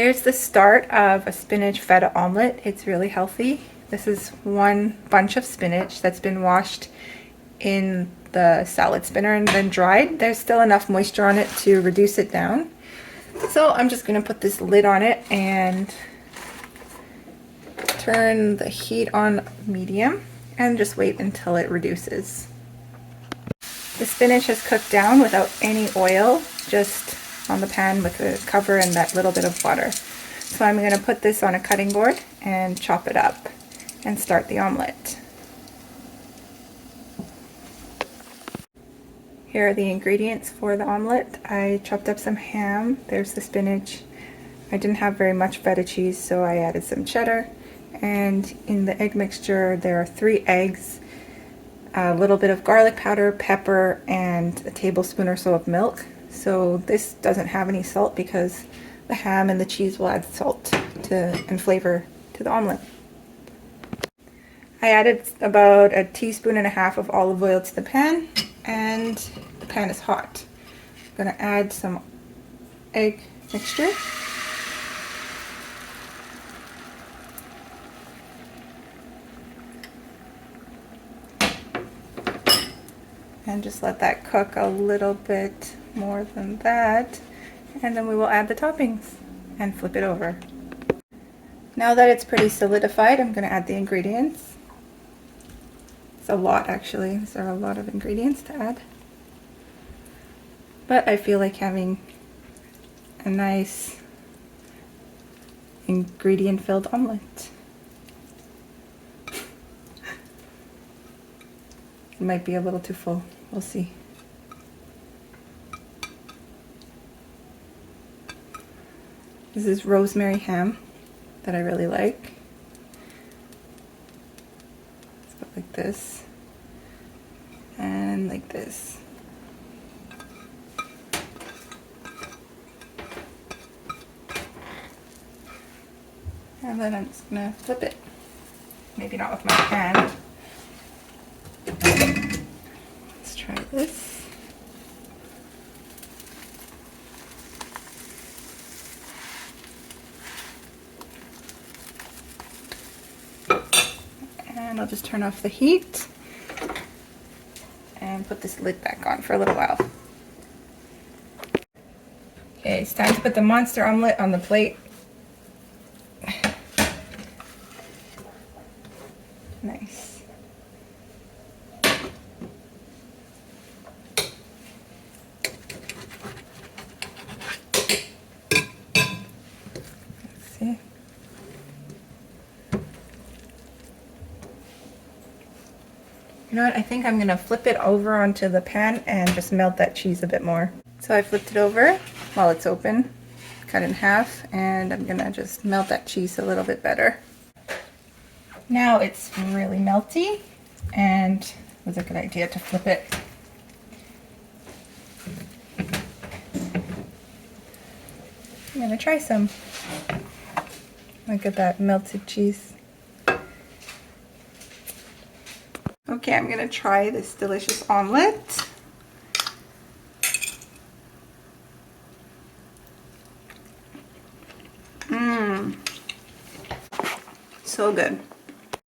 Here's the start of a spinach feta omelette. It's really healthy. This is one bunch of spinach that's been washed in the salad spinner and then dried. There's still enough moisture on it to reduce it down. So I'm just going to put this lid on it and turn the heat on medium and just wait until it reduces. The spinach has cooked down without any oil, just on the pan with the cover and that little bit of butter. So I'm going to put this on a cutting board and chop it up and start the omelette. Here are the ingredients for the omelette. I chopped up some ham, there's the spinach. I didn't have very much feta cheese, so I added some cheddar. And in the egg mixture there are 3 eggs, a little bit of garlic powder, pepper, and a tablespoon or so of milk. So this doesn't have any salt because the ham and the cheese will add salt and flavor to the omelette. I added about 1.5 teaspoons of olive oil to the pan, and the pan is hot. I'm going to add some egg mixture. And just let that cook a little bit more than that, and then we will add the toppings and flip it over. Now that it's pretty solidified, I'm going to add the ingredients. It's a lot actually, there are a lot of ingredients to add. But I feel like having a nice ingredient-filled omelette. It might be a little too full, we'll see. This is rosemary ham that I really like. Let's go like this and like this. And then I'm just gonna flip it. Maybe not with my hand. Let's try this. And I'll just turn off the heat and put this lid back on for a little while. Okay, it's time to put the monster omelette on the plate. Nice. Let's see. You know what, I think I'm going to flip it over onto the pan and just melt that cheese a bit more. So I flipped it over while it's open, cut in half, and I'm going to just melt that cheese a little bit better. Now it's really melty, and it was a good idea to flip it. I'm going to try some. Look at that melted cheese. Okay, I'm going to try this delicious omelette. So good.